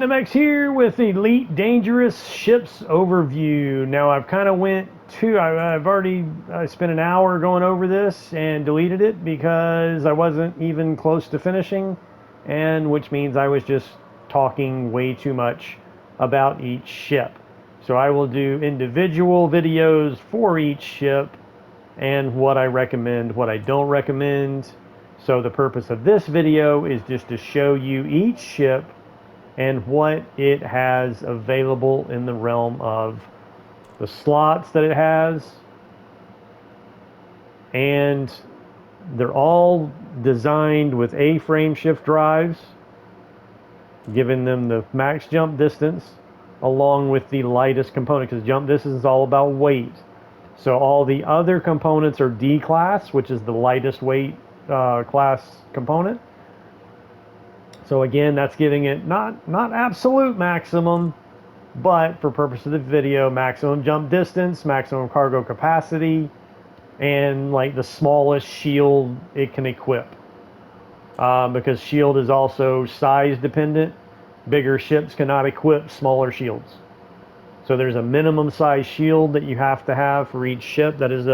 MX here with Elite Dangerous Ships Overview. Now I've kind of I've already spent an hour going over this and deleted it because I wasn't even close to finishing, and which means I was just talking way too much about each ship. So I will do individual videos for each ship and what I recommend, what I don't recommend. So the purpose of this video is just to show you each ship and what it has available in the realm of the slots that it has. And they're all designed with A-frame shift drives, giving them the max jump distance along with the lightest component, because jump distance is all about weight. So all the other components are D class, which is the lightest weight class component. So again, that's giving it not absolute maximum, but for purpose of the video, maximum jump distance, maximum cargo capacity, and like the smallest shield it can equip. Because shield is also size dependent. Bigger ships cannot equip smaller shields. So there's a minimum size shield that you have to have for each ship that is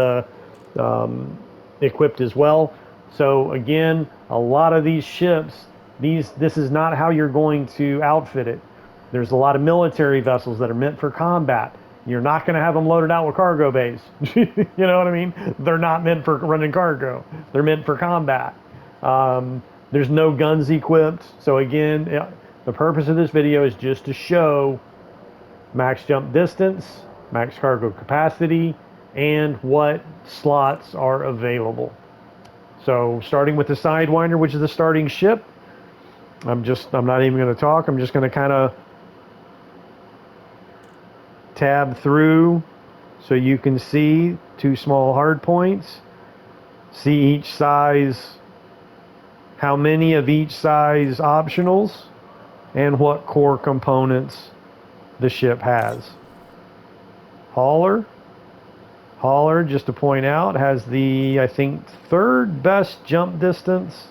equipped as well. So again, a lot of these ships, this is not how you're going to outfit it. There's a lot of military vessels that are meant for combat. You're not going to have them loaded out with cargo bays. You know what I mean? They're not meant for running cargo. They're meant for combat. There's no guns equipped. So again, the purpose of this video is just to show max jump distance, max cargo capacity, and what slots are available. So starting with the Sidewinder, which is the starting ship, I'm not even going to talk. I'm just going to kind of tab through so you can see two small hard points, see each size, how many of each size optionals, and what core components the ship has. Hauler, just to point out, has the, I think, third best jump distance,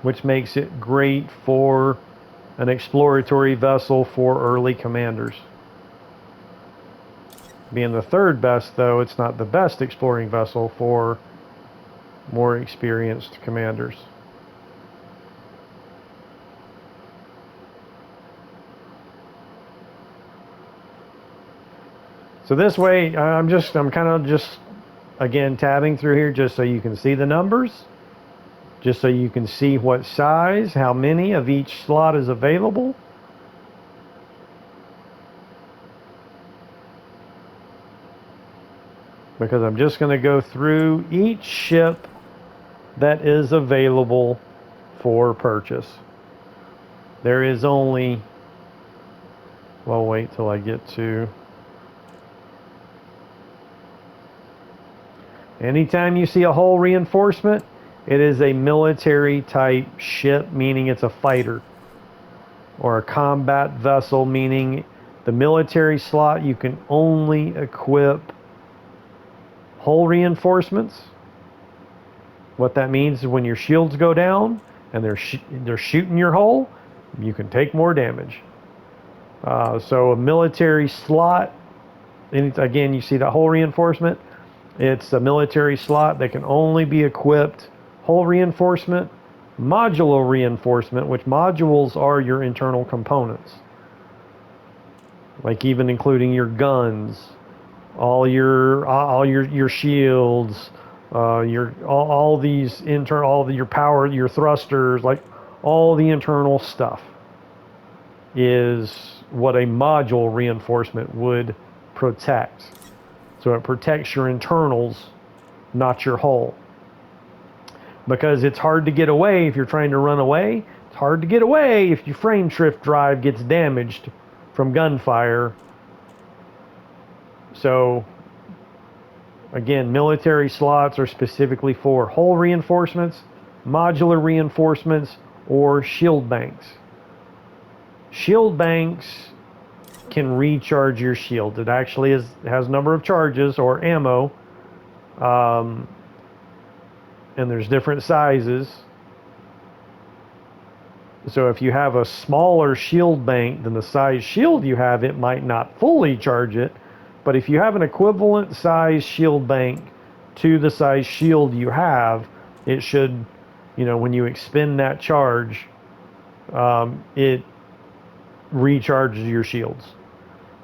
which makes it great for an exploratory vessel for early commanders. Being the third best, though, it's not the best exploring vessel for more experienced commanders. So this way, I'm kind of just, again, tabbing through here just so you can see the numbers, just so you can see what size, how many of each slot is available. Because I'm just going to go through each ship that is available for purchase. There is only, well, wait till I get to, anytime you see a hull reinforcement, it is a military type ship, meaning it's a fighter, or a combat vessel, meaning the military slot you can only equip hull reinforcements. What that means is when your shields go down and they're shooting your hull, you can take more damage. So a military slot, and again, you see that hull reinforcement. It's a military slot that can only be equipped hull reinforcement, modular reinforcement, which modules are your internal components, like even including your guns, all your shields, all these internal, all your power, your thrusters, like all the internal stuff is what a module reinforcement would protect. So it protects your internals, not your hull. Because it's hard to get away if you're trying to run away. It's hard to get away if your frame shift drive gets damaged from gunfire. So again, military slots are specifically for hull reinforcements, modular reinforcements, or shield banks. Shield banks can recharge your shield. It actually has a number of charges or ammo, and there's different sizes. So if you have a smaller shield bank than the size shield you have, it might not fully charge it. But if you have an equivalent size shield bank to the size shield you have, it should, when you expend that charge, it recharges your shields.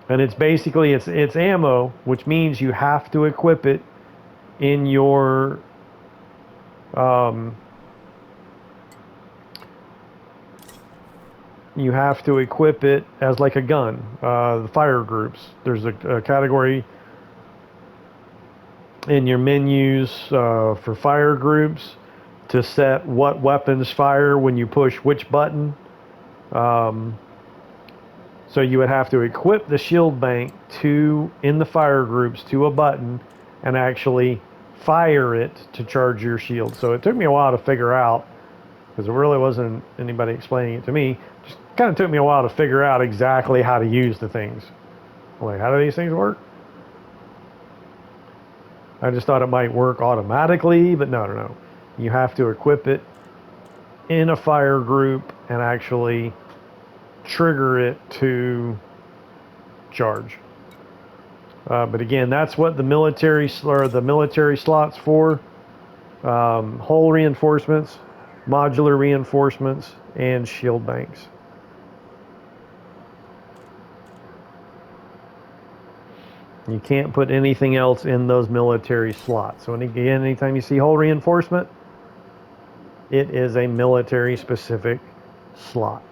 And it's basically it's ammo, which means you have to equip it in your you have to equip it as like a gun. The fire groups. There's a category in your menus for fire groups to set what weapons fire when you push which button. So you would have to equip the shield bank in the fire groups to a button and actually fire it to charge your shield. So it took me a while to figure out, because there really wasn't anybody explaining it to me. Just kind of took me a while to figure out exactly how to use the things. Like, how do these things work? I just thought it might work automatically, but no. You have to equip it in a fire group and actually trigger it to charge. But again, that's what the military slots for. Hull reinforcements, modular reinforcements, and shield banks. You can't put anything else in those military slots. So again, anytime you see hull reinforcement, it is a military specific slot.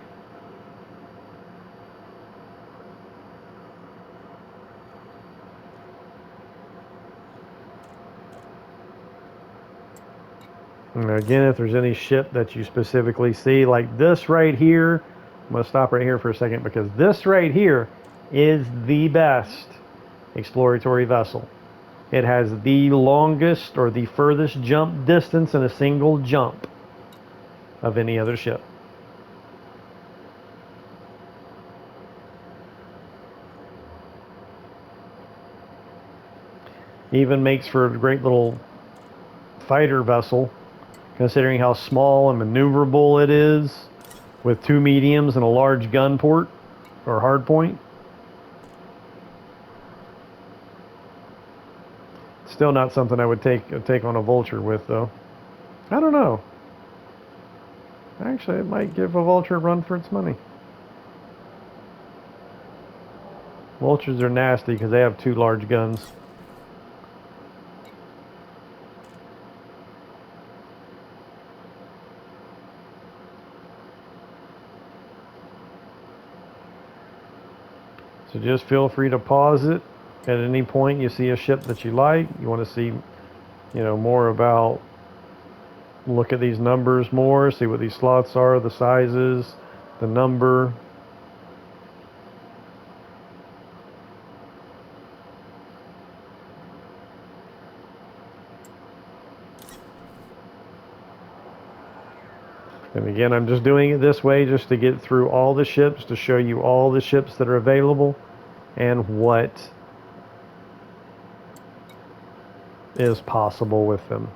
And again, if there's any ship that you specifically see, like this right here, I'm going to stop right here for a second, because this right here is the best exploratory vessel. It has the longest or the furthest jump distance in a single jump of any other ship. Even makes for a great little fighter vessel, considering how small and maneuverable it is, with 2 mediums and a large gun port or hard point. Still not something I would take on a Vulture with, though. I don't know. Actually, it might give a Vulture a run for its money. Vultures are nasty because they have 2 large guns. So just feel free to pause it at any point you see a ship that you like. You want to see, more about, look at these numbers more, see what these slots are, the sizes, the number. And again, I'm just doing it this way just to get through all the ships, to show you all the ships that are available and what is possible with them.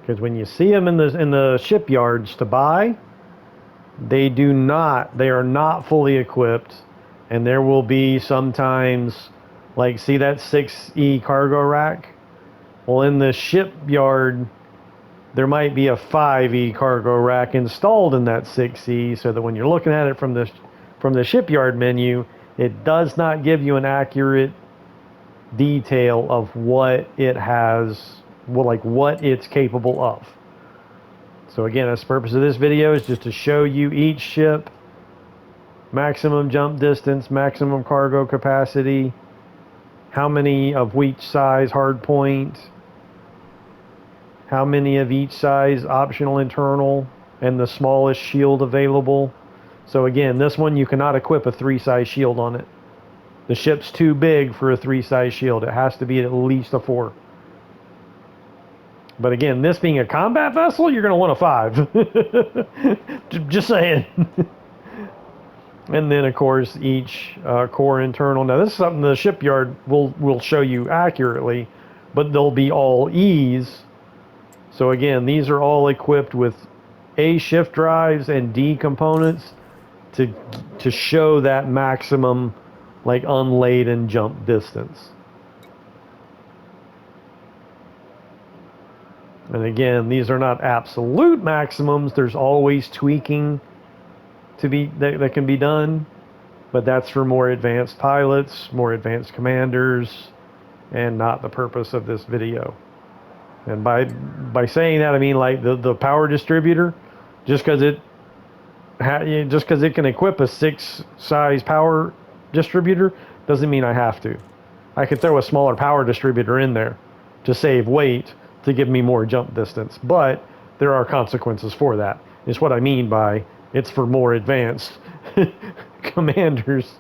Because when you see them in the shipyards to buy, they are not fully equipped, and there will be sometimes, like, see that 6E cargo rack? Well, in the shipyard, there might be a 5E cargo rack installed in that 6E, so that when you're looking at it from the shipyard menu, it does not give you an accurate detail of what it has, what it's capable of. So again, that's the purpose of this video, is just to show you each ship, maximum jump distance, maximum cargo capacity, how many of each size hard point, how many of each size optional internal, and the smallest shield available. So again, this one you cannot equip a 3-size shield on it. The ship's too big for a 3-size shield. It has to be at least a 4. But again, this being a combat vessel, you're going to want a 5. Just saying. And then, of course, each core internal. Now, this is something the shipyard will show you accurately, but they'll be all E's. So again, these are all equipped with A shift drives and D components to show that maximum like unladen jump distance. And again, these are not absolute maximums. There's always tweaking to be that can be done, but that's for more advanced pilots, more advanced commanders, and not the purpose of this video. And by saying that, I mean like the power distributor, just because it can equip a 6 size power distributor doesn't mean I have to. I could throw a smaller power distributor in there to save weight to give me more jump distance, but there are consequences for that. It's what I mean by it's for more advanced commanders.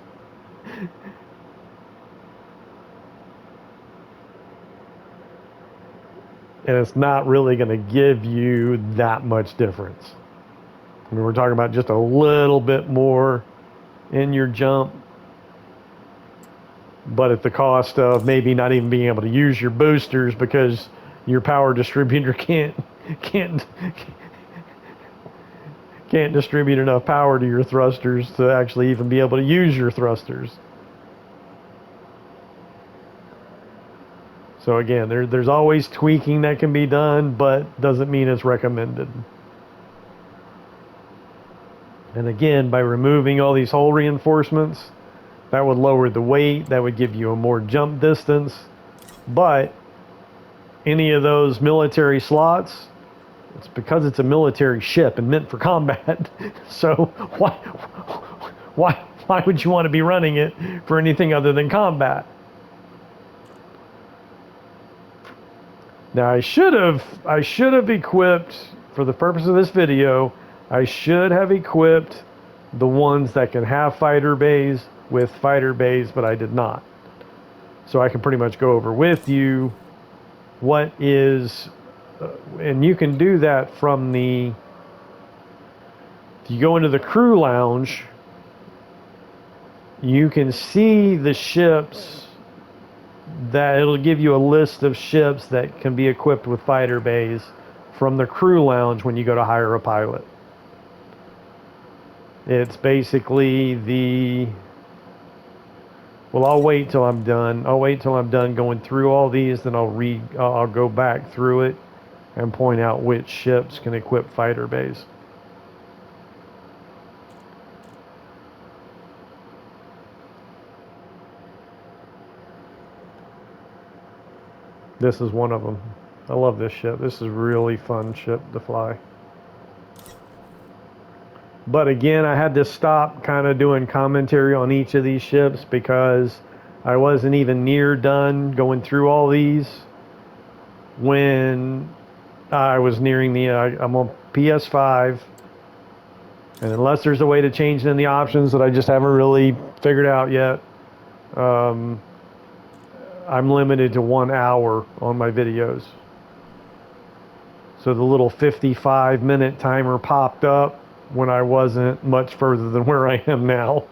And it's not really going to give you that much difference. I mean, we're talking about just a little bit more in your jump, but at the cost of maybe not even being able to use your boosters because your power distributor can't distribute enough power to your thrusters to actually even be able to use your thrusters. So again, there's always tweaking that can be done, but doesn't mean it's recommended. And again, by removing all these hull reinforcements, that would lower the weight, that would give you a more jump distance. But any of those military slots, it's because it's a military ship and meant for combat. So why would you want to be running it for anything other than combat? Now I should have equipped, for the purpose of this video, I should have equipped the ones that can have fighter bays with fighter bays, but I did not. So I can pretty much go over with you what is, and you can do that from the, if you go into the crew lounge, you can see the ships that it'll give you a list of ships that can be equipped with fighter bays from the crew lounge when you go to hire a pilot. It's basically the, well, I'll wait till I'm done. I'll wait till I'm done going through all these, then I'll go back through it and point out which ships can equip fighter bays. This is one of them. I love this ship. This is a really fun ship to fly. But again, I had to stop kind of doing commentary on each of these ships because I wasn't even near done going through all these when I was nearing the, I'm on PS5. And unless there's a way to change in the options that I just haven't really figured out yet, I'm limited to 1 hour on my videos. So the little 55-minute timer popped up when I wasn't much further than where I am now.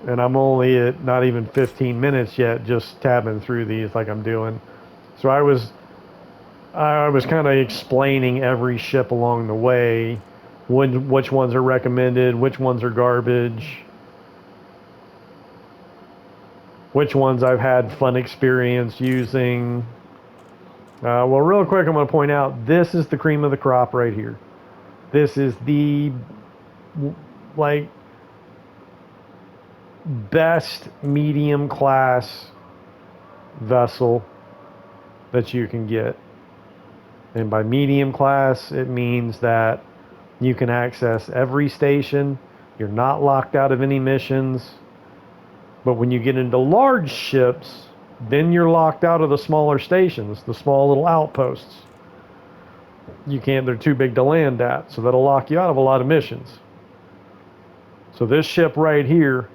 And I'm only at not even 15 minutes yet, just tabbing through these like I'm doing. So I was kind of explaining every ship along the way, which ones are recommended, which ones are garbage, which ones I've had fun experience using. Well, real quick, I'm going to point out this is the cream of the crop right here. This is the like best medium class vessel that you can get. And by medium class, it means that you can access every station. You're not locked out of any missions. But when you get into large ships, then you're locked out of the smaller stations, the small little outposts. You can't, they're too big to land at, so that'll lock you out of a lot of missions. So this ship right here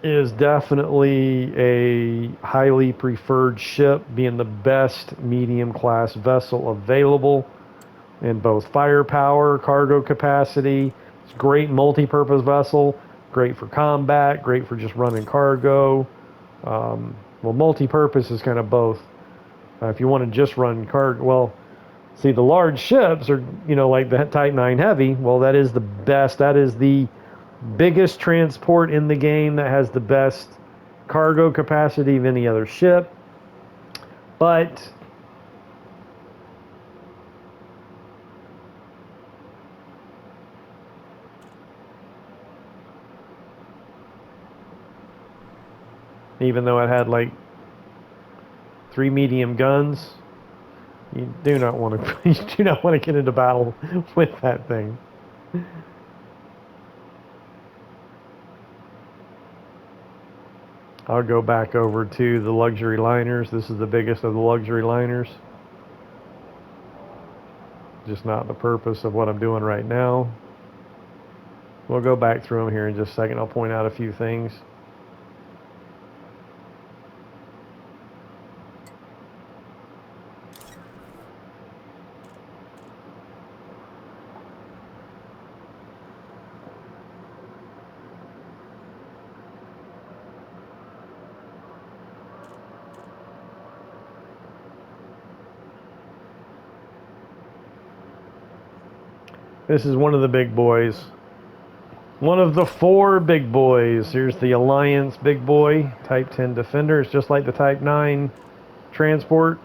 is definitely a highly preferred ship, being the best medium class vessel available in both firepower, cargo capacity. It's a great multi-purpose vessel, great for combat, great for just running cargo. Well, multi-purpose is kind of both. If you want to just run cargo, well, see, the large ships are, like the Type 9 Heavy. Well, that is the best. That is the biggest transport in the game that has the best cargo capacity of any other ship. But even though it had like 3 medium guns, you do not want to you do not want to get into battle with that thing. I'll go back over to the luxury liners. This is the biggest of the luxury liners. Just not the purpose of what I'm doing right now. We'll go back through them here in just a second. I'll point out a few things. This is one of the big boys. One of the 4 big boys. Here's the Alliance big boy, Type 10 Defender. It's just like the Type 9 transport,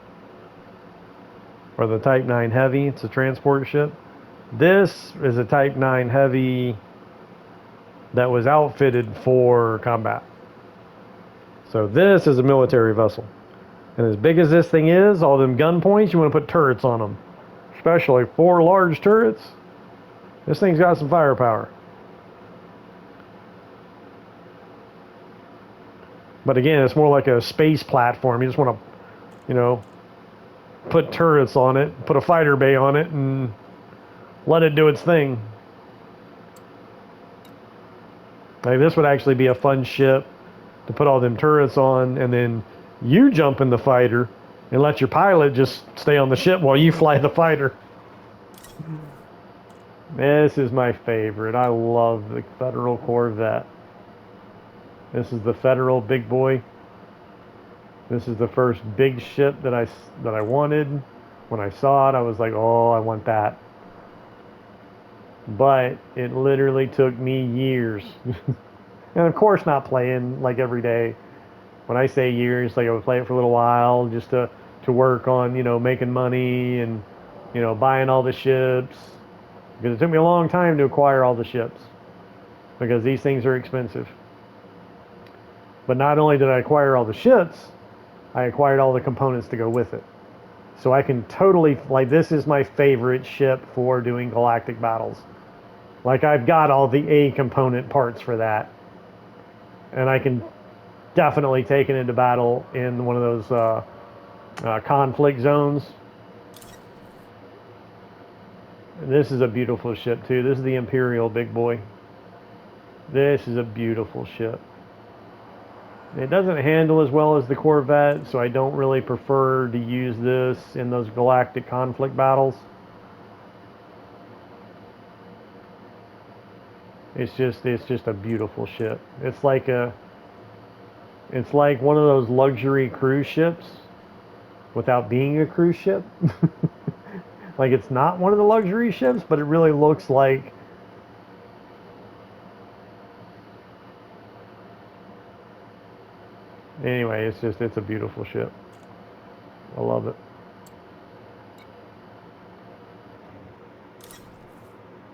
or the Type 9 Heavy. It's a transport ship. This is a Type 9 Heavy that was outfitted for combat. So this is a military vessel. And as big as this thing is, all them gun points, you want to put turrets on them. Especially 4 large turrets. This thing's got some firepower. But again, it's more like a space platform. You just want to, put turrets on it, put a fighter bay on it, and let it do its thing. Like, this would actually be a fun ship to put all them turrets on, and then you jump in the fighter and let your pilot just stay on the ship while you fly the fighter. This is my favorite. I love the Federal Corvette. This is the Federal big boy. This is the first big ship that I wanted. When I saw it, I was like, oh, I want that. But it literally took me years. And of course not playing like every day. When I say years, like I would play it for a little while just to work on, making money and, buying all the ships. Because it took me a long time to acquire all the ships. Because these things are expensive. But not only did I acquire all the ships, I acquired all the components to go with it. So I can totally, like, this is my favorite ship for doing galactic battles. Like, I've got all the A component parts for that. And I can definitely take it into battle in one of those conflict zones. This is a beautiful ship too. This is the Imperial big boy. This is a beautiful ship. It doesn't handle as well as the Corvette, so I don't really prefer to use this in those galactic conflict battles. It's just a beautiful ship. It's like one of those luxury cruise ships without being a cruise ship. Like, it's not one of the luxury ships, but it really looks like. Anyway, it's a beautiful ship. I love it.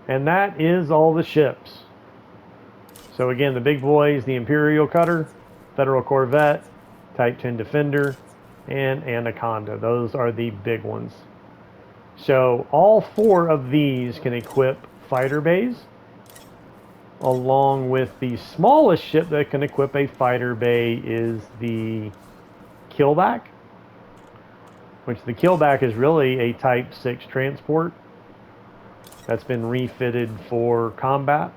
And that is all the ships. So again, the big boys, the Imperial Cutter, Federal Corvette, Type 10 Defender, and Anaconda. Those are the big ones. So all 4 of these can equip fighter bays, along with the smallest ship that can equip a fighter bay is the Killback, which the Killback is really a Type 6 transport that's been refitted for combat,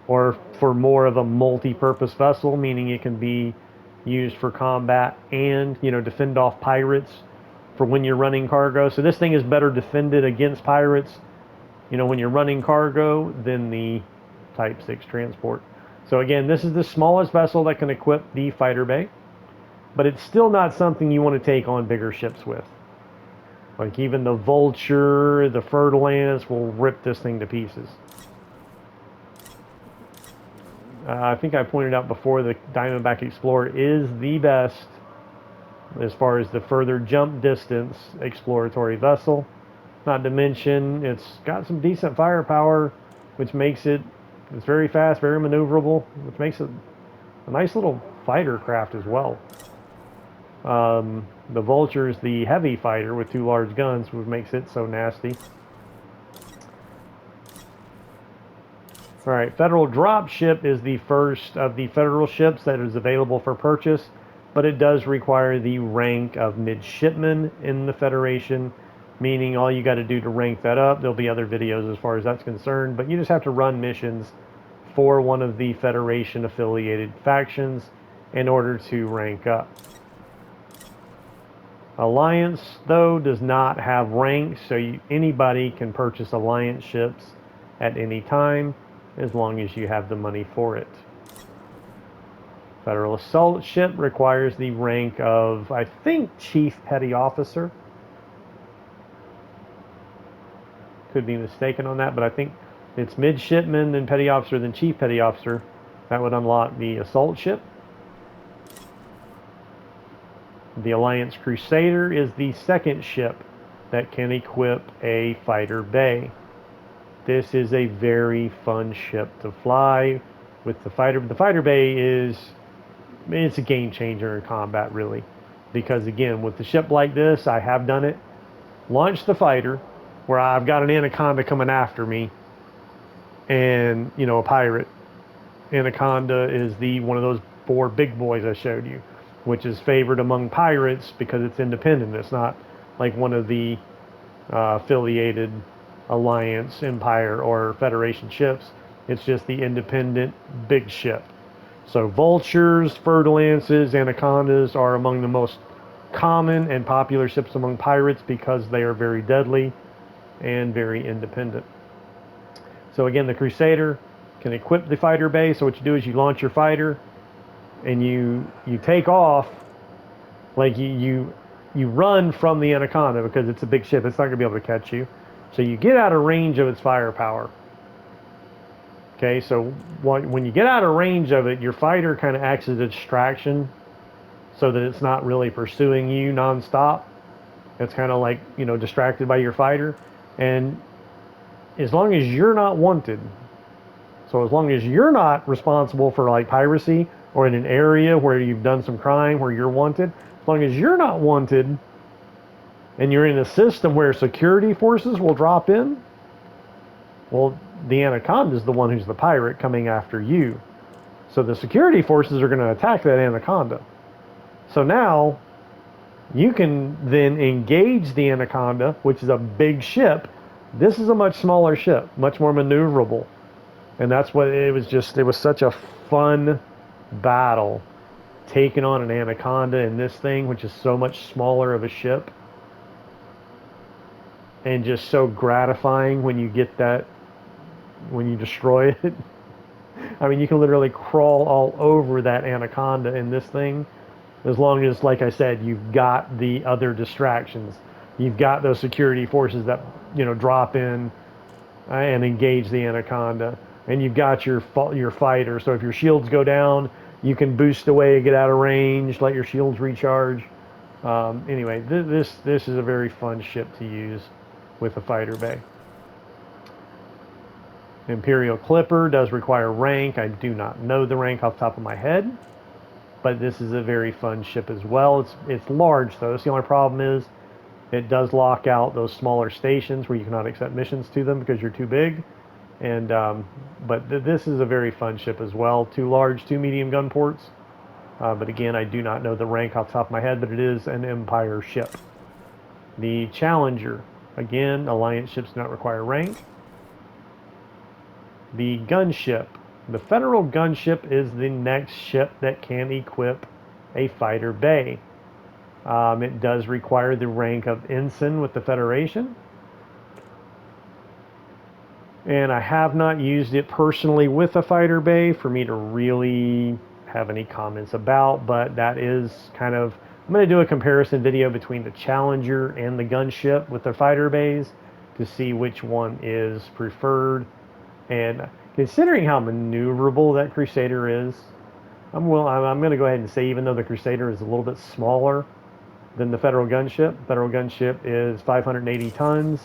or for more of a multi-purpose vessel, meaning it can be used for combat and, defend off pirates for when you're running cargo. So this thing is better defended against pirates, when you're running cargo than the Type 6 transport. So again, this is the smallest vessel that can equip the fighter bay. but it's still not something you want to take on bigger ships with. Like even the Vulture, the Fer-de-Lance will rip this thing to pieces. I think I pointed out before the Diamondback Explorer is the best as far as the further jump distance exploratory vessel. Not to mention it's got some decent firepower, which makes it's very fast, very maneuverable, which makes it a nice little fighter craft as well. The Vulture is the heavy fighter with 2 large guns, which makes it so nasty. Alright, Federal Dropship is the first of the Federal ships that is available for purchase, but it does require the rank of Midshipman in the Federation, meaning all you got to do to rank that up, there'll be other videos as far as that's concerned, but you just have to run missions for one of the Federation affiliated factions in order to rank up. Alliance, though, does not have ranks, so anybody can purchase Alliance ships at any time, as long as you have the money for it. Federal Assault Ship requires the rank of, I think, Chief Petty Officer. Could be mistaken on that, but I think it's Midshipman, then Petty Officer, then Chief Petty Officer. That would unlock the Assault Ship. The Alliance Crusader is the second ship that can equip a fighter bay. This is a very fun ship to fly with the fighter. The fighter bay it's a game changer in combat, really, because again, with the ship like this, I have done it. Launch the fighter, where I've got an Anaconda coming after me, and a pirate. Anaconda is one of those 4 big boys I showed you, which is favored among pirates because it's independent. It's not like one of the affiliated Alliance, Empire, or Federation ships. It's just the independent big ship. So Vultures, Fer-de-Lances, Anacondas are among the most common and popular ships among pirates because they are very deadly and very independent. So again, the Crusader can equip the fighter bay. So what you do is you launch your fighter and you take off, like you run from the Anaconda because it's a big ship. It's not going to be able to catch you. So you get out of range of its firepower. Okay, so when you get out of range of it, your fighter kind of acts as a distraction so that it's not really pursuing you nonstop. It's kind of like, distracted by your fighter. And as long as you're not wanted, so as long as you're not responsible for like piracy or in an area where you've done some crime where you're wanted, as long as you're not wanted and you're in a system where security forces will drop in, well, the Anaconda is the one who's the pirate coming after you. So the security forces are going to attack that Anaconda. So now you can then engage the Anaconda, which is a big ship. This is a much smaller ship, much more maneuverable. And that's what it was such a fun battle taking on an Anaconda in this thing, which is so much smaller of a ship. And just so gratifying when you get that, when you destroy it. I mean, you can literally crawl all over that Anaconda in this thing, as long as, like I said, you've got the other distractions. You've got those security forces that, drop in and engage the Anaconda. And you've got your fighter. So if your shields go down, you can boost away, get out of range, let your shields recharge. Anyway, this is a very fun ship to use with a fighter bay. Imperial Clipper does require rank. I do not know the rank off the top of my head, but this is a very fun ship as well. It's large though. So the only problem is it does lock out those smaller stations where you cannot accept missions to them because you're too big. And but this is a very fun ship as well. 2 large, 2 medium gun ports. But again, I do not know the rank off the top of my head, but it is an Empire ship. The Challenger, again, Alliance ships do not require rank. The gunship. The Federal gunship is the next ship that can equip a fighter bay. It does require the rank of ensign with the Federation. And I have not used it personally with a fighter bay for me to really have any comments about, but that is kind of, I'm going to do a comparison video between the Challenger and the gunship with their fighter bays to see which one is preferred. And considering how maneuverable that Crusader is, I'm going to go ahead and say, even though the Crusader is a little bit smaller than the Federal gunship is 580 tons.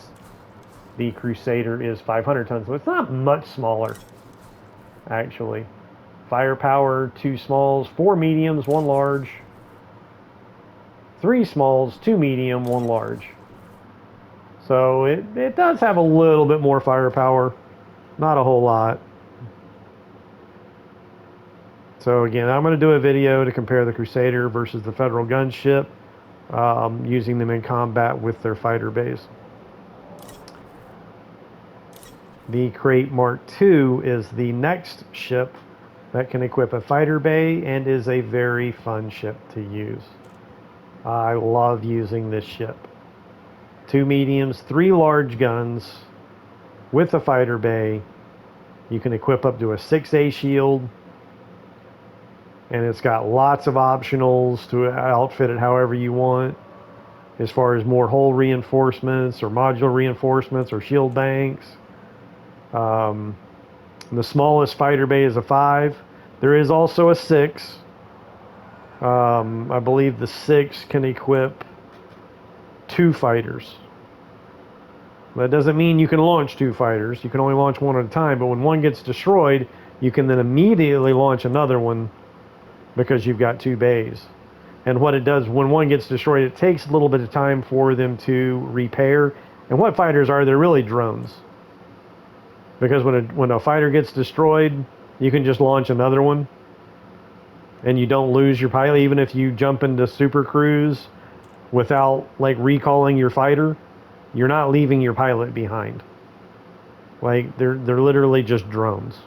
The Crusader is 500 tons, so it's not much smaller, actually. Firepower, 2 smalls, 4 mediums, 1 large. 3 smalls, 2 medium, 1 large. So it does have a little bit more firepower. Not a whole lot. So again, I'm going to do a video to compare the Crusader versus the Federal gunship, using them in combat with their fighter bays. The Crate Mark II is the next ship that can equip a fighter bay and is a very fun ship to use. I love using this ship. 2 mediums, 3 large guns with a fighter bay. You can equip up to a 6A shield, and it's got lots of optionals to outfit it however you want, as far as more hull reinforcements or modular reinforcements or shield banks. The smallest fighter bay is a 5. There is also a 6. I believe the 6 can equip 2 fighters. That doesn't mean you can launch 2 fighters. You can only launch one at a time, but when one gets destroyed, you can then immediately launch another one because you've got 2 bays. And what it does, when one gets destroyed, it takes a little bit of time for them to repair. And what fighters are? They're really drones. Because when a fighter gets destroyed, you can just launch another one, and you don't lose your pilot. Even if you jump into super cruise without like recalling your fighter, you're not leaving your pilot behind. Like they're literally just drones,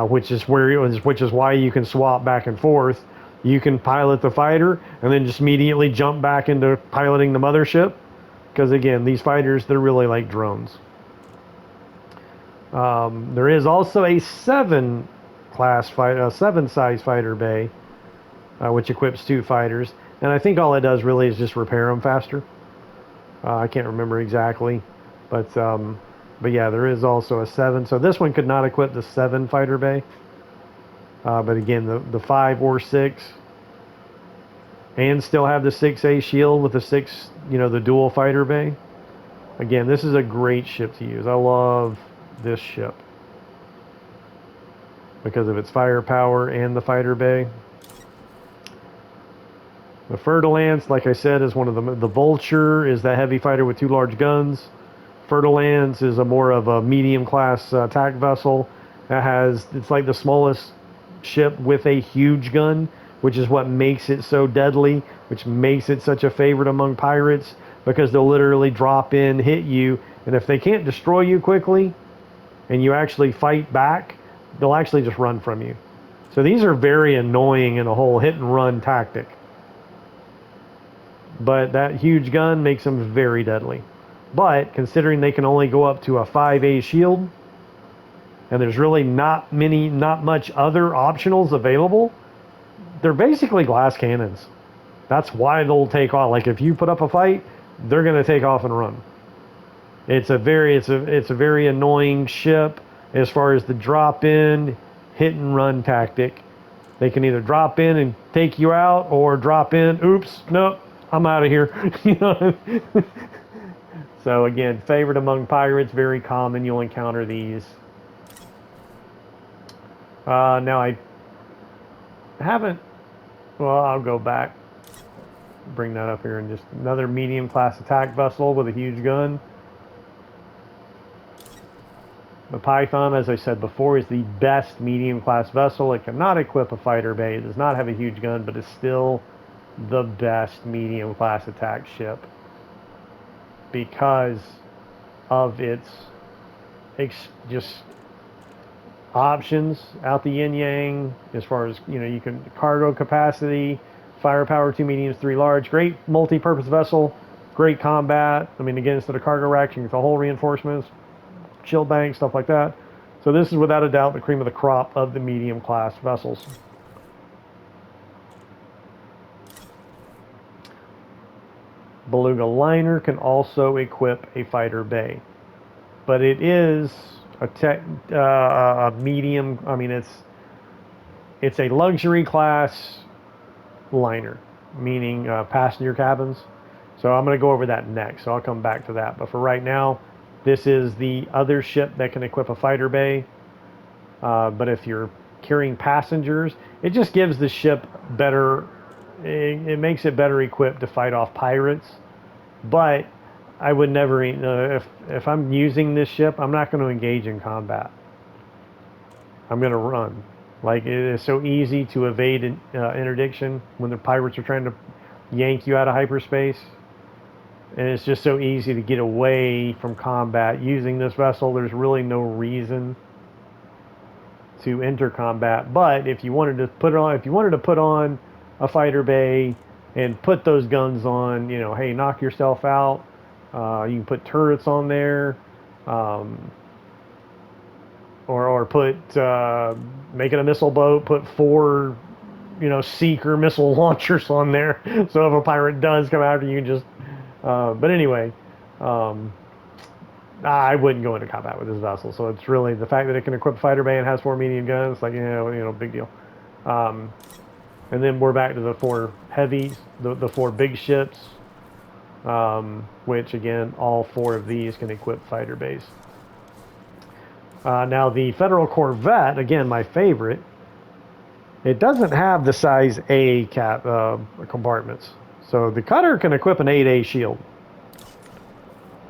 which is why you can swap back and forth. You can pilot the fighter and then just immediately jump back into piloting the mothership, because again, these fighters, they're really like drones. There is also a 7 size fighter bay, which equips 2 fighters, and I think all it does really is just repair them faster. I can't remember exactly, but yeah, there is also a 7. So this one could not equip the 7 fighter bay, but again, the 5 or 6, and still have the 6A shield with the 6, the dual fighter bay. Again, this is a great ship to use. I love this ship because of its firepower and the fighter bay. The Fer-de-Lance, like I said, is one of the Vulture is that heavy fighter with 2 large guns. Fer-de-Lance is a more of a medium class attack vessel that it's like the smallest ship with a huge gun, which is what makes it so deadly, which makes it such a favorite among pirates, because they'll literally drop in, hit you, and if they can't destroy you quickly and you actually fight back, they'll actually just run from you. So these are very annoying in a whole hit and run tactic. But that huge gun makes them very deadly. But considering they can only go up to a 5A shield, and there's really not much other optionals available, they're basically glass cannons. That's why they'll take off. Like if you put up a fight, they're going to take off and run. It's a very annoying ship as far as the drop in, hit and run tactic. They can either drop in and take you out, or drop in, oops, nope, I'm out of here. So again, favorite among pirates, very common. You'll encounter these. Now I haven't. Well, I'll go back. Bring that up here, and just another medium class attack vessel with a huge gun. The Python, as I said before, is the best medium class vessel. It cannot equip a fighter bay. It does not have a huge gun, but is still the best medium class attack ship because of its just options out the yin yang, as far as you can cargo capacity, firepower, 2 mediums, 3 large, great multi-purpose vessel, great combat. I mean, again, instead of cargo racks, you get the whole reinforcements, shield bank, stuff like that. So this is without a doubt the cream of the crop of the medium class vessels. Beluga liner can also equip a fighter bay, but it is a medium. I mean, it's a luxury class liner, meaning passenger cabins. So I'm going to go over that next. So I'll come back to that. But for right now, this is the other ship that can equip a fighter bay. But if you're carrying passengers, it just gives the ship better. It makes it better equipped to fight off pirates. But I would never, if I'm using this ship, I'm not going to engage in combat. I'm going to run. Like, it is so easy to evade interdiction when the pirates are trying to yank you out of hyperspace. And it's just so easy to get away from combat using this vessel. There's really no reason to enter combat. But if you wanted to put on a fighter bay and put those guns on, hey, knock yourself out. You can put turrets on there, or put make it a missile boat. Put 4, seeker missile launchers on there. So if a pirate does come after you, just. But anyway, I wouldn't go into combat with this vessel. So it's really the fact that it can equip a fighter bay and has 4 medium guns. Like big deal. And then we're back to the 4 heavies, the 4 big ships, which again, all 4 of these can equip fighter bays. Now the Federal Corvette, again, my favorite, it doesn't have the size A compartments. So the cutter can equip an 8A shield.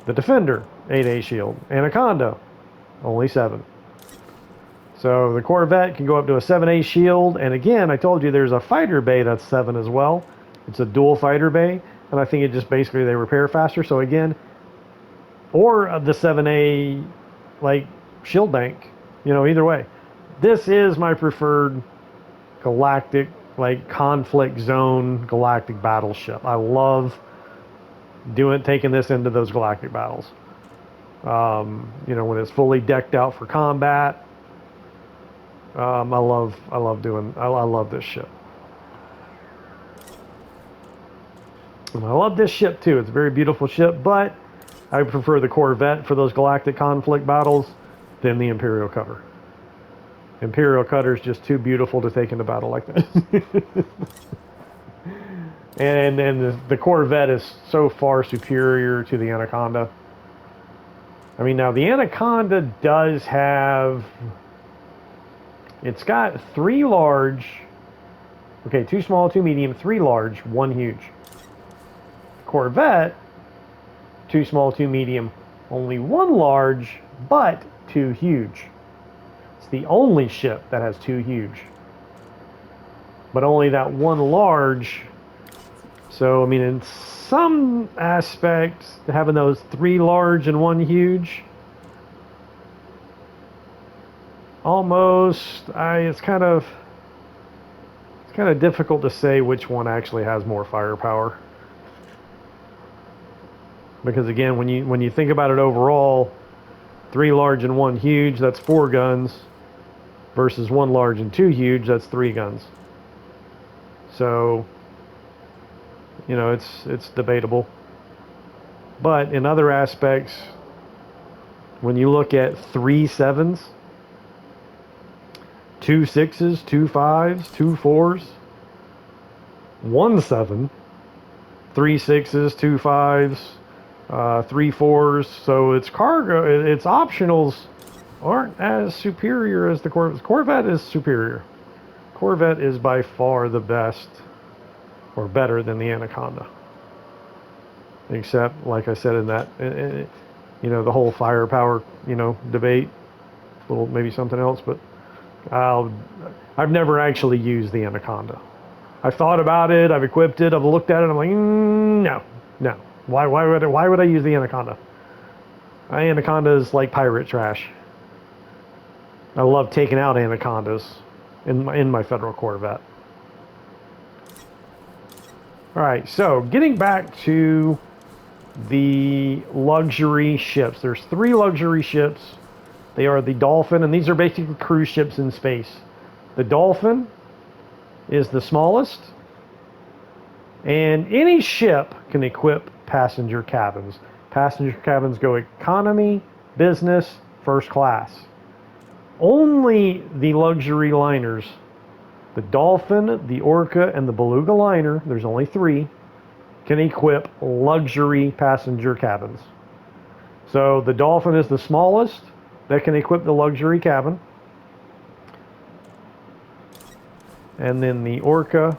The Defender, 8A shield. Anaconda, only 7. So the Corvette can go up to a 7A shield, and again, I told you there's a fighter bay that's 7 as well. It's a dual fighter bay, and I think it just basically they repair faster. So again, or the 7A like shield bank, either way. This is my preferred galactic conflict zone galactic battleship. I love taking this into those galactic battles. When it's fully decked out for combat. I love this ship. And I love this ship too. It's a very beautiful ship, but I prefer the Corvette for those galactic conflict battles than the Imperial cutter. Imperial cutter is just too beautiful to take into battle like that. and the Corvette is so far superior to the Anaconda. I mean, now the Anaconda does have... It's got 3 large, 2 small, 2 medium, 3 large, 1 huge. Corvette, 2 small, 2 medium, only 1 large, but 2 huge. It's the only ship that has 2 huge. But only that 1 large. So, I mean, in some aspects, having those 3 large and 1 huge, almost, it's kind of difficult to say which one actually has more firepower. Because again, when you think about it overall, 3 large and 1 huge, that's 4 guns, versus 1 large and 2 huge, that's 3 guns. So, it's debatable. But in other aspects, when you look at 3 7s, 2 6s, 2 5s, 2 4s, 1 7, 3 6s, 2 5s, 3 4s. So its optionals aren't as superior as the Corvette. Corvette is superior. Corvette is by far the best, or better than the Anaconda. Except, like I said, in that, the whole firepower, debate. A little maybe something else, but I've never actually used the Anaconda. I've thought about it. I've equipped it. I've looked at it. I'm like, no. Why would I use the Anaconda? Anaconda is like pirate trash. I love taking out Anacondas in my Federal Corvette. All right, so getting back to the luxury ships. There's 3 luxury ships. They are the Dolphin, and these are basically cruise ships in space. The Dolphin is the smallest, and any ship can equip passenger cabins. Passenger cabins go economy, business, first class. Only the luxury liners, the Dolphin, the Orca, and the Beluga liner, there's only 3, can equip luxury passenger cabins. So the Dolphin is the smallest that can equip the luxury cabin. And then the Orca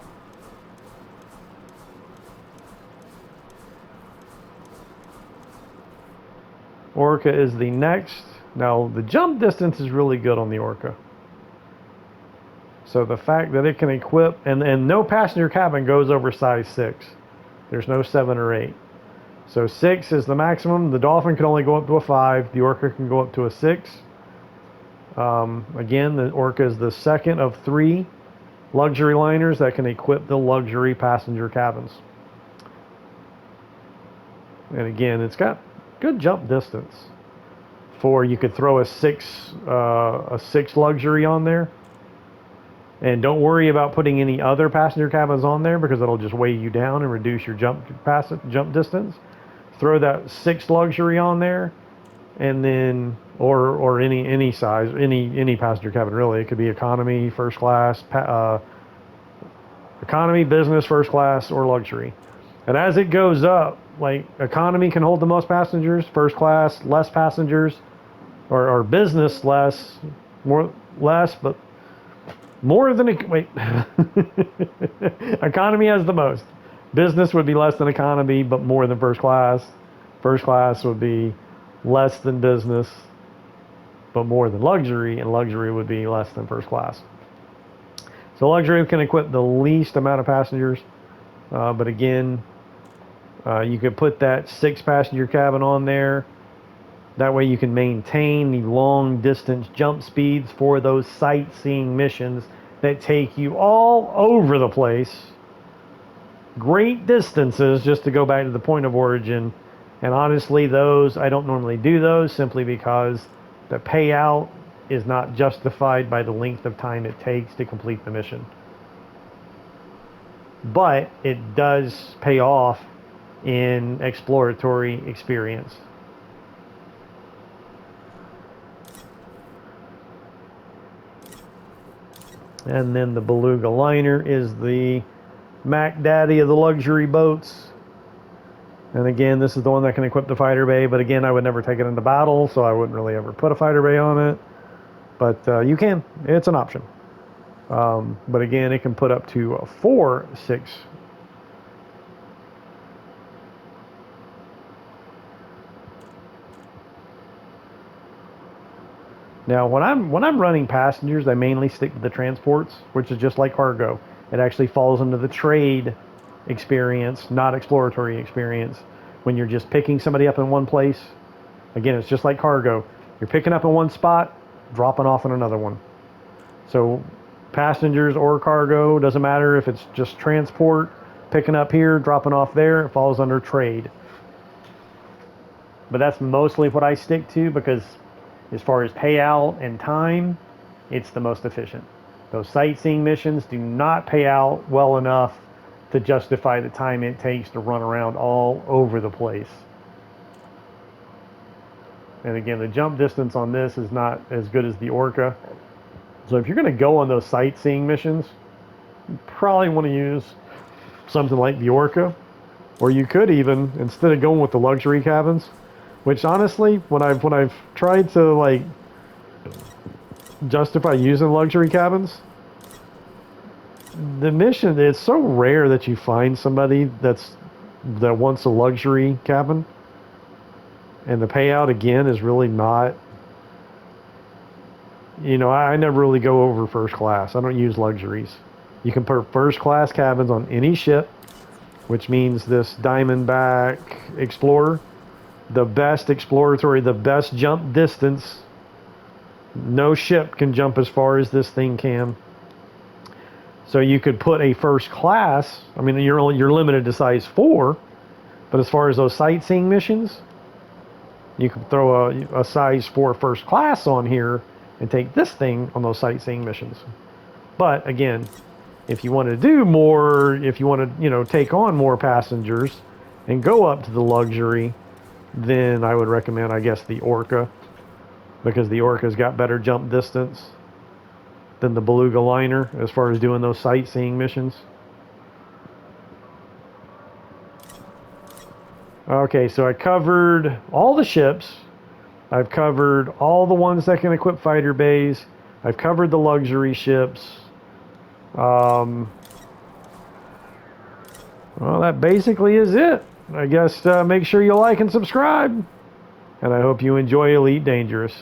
is the next. Now the jump distance is really good on the Orca. So the fact that it can equip, and no passenger cabin goes over size 6. There's no 7 or 8. So 6 is the maximum. The Dolphin can only go up to a 5. The Orca can go up to a 6. Again, the Orca is the second of 3 luxury liners that can equip the luxury passenger cabins. And again, it's got good jump distance. You could throw a 6 luxury on there. And don't worry about putting any other passenger cabins on there because it'll just weigh you down and reduce your jump distance. Throw that 6 luxury on there, and then or any size, any passenger cabin really. It could be economy, first class, economy, business, first class, or luxury. And as it goes up, like economy can hold the most passengers, first class less passengers, or business less, but more than economy has the most. Business would be less than economy, but more than first class. First class would be less than business, but more than luxury, and luxury would be less than first class. So luxury can equip the least amount of passengers, but again, you could put that 6 passenger cabin on there. That way you can maintain the long distance jump speeds for those sightseeing missions that take you all over the place. Great distances just to go back to the point of origin. And honestly, those, I don't normally do those simply because the payout is not justified by the length of time it takes to complete the mission. But it does pay off in exploratory experience. And then the Beluga liner is the Mac Daddy of the luxury boats. And again, this is the one that can equip the fighter bay, but again, I would never take it into battle, so I wouldn't really ever put a fighter bay on it. But you can. It's an option. But again, it can put up to 4 6. Now, when I'm running passengers, I mainly stick to the transports, which is just like cargo. It actually falls into the trade experience, not exploratory experience. When you're just picking somebody up in one place, again, it's just like cargo. You're picking up in one spot, dropping off in another one. So passengers or cargo, doesn't matter if it's just transport, picking up here, dropping off there, it falls under trade. But that's mostly what I stick to because as far as payout and time, it's the most efficient. Those sightseeing missions do not pay out well enough to justify the time it takes to run around all over the place. And again, the jump distance on this is not as good as the Orca. So if you're going to go on those sightseeing missions, you probably want to use something like the Orca. Or you could even, instead of going with the luxury cabins, which honestly, when I've tried to like justify using luxury cabins, the mission, it's so rare that you find somebody that wants a luxury cabin, and the payout again is really not. I never really go over first class. I don't use luxuries. You can put first class cabins on any ship, which means this Diamondback Explorer. The best exploratory, the best jump distance. No ship can jump as far as this thing can. So you could put a first class. I mean, you're limited to size 4, but as far as those sightseeing missions, you could throw a size 4 first class on here and take this thing on those sightseeing missions. But again, if you want to do more, if you want to, take on more passengers, and go up to the luxury, then I would recommend, I guess, the Orca, because the Orca's got better jump distance than the Beluga liner as far as doing those sightseeing missions. Okay, so I covered all the ships. I've covered all the ones that can equip fighter bays. I've covered the luxury ships. Well, that basically is it. I guess make sure you like and subscribe. And I hope you enjoy Elite Dangerous.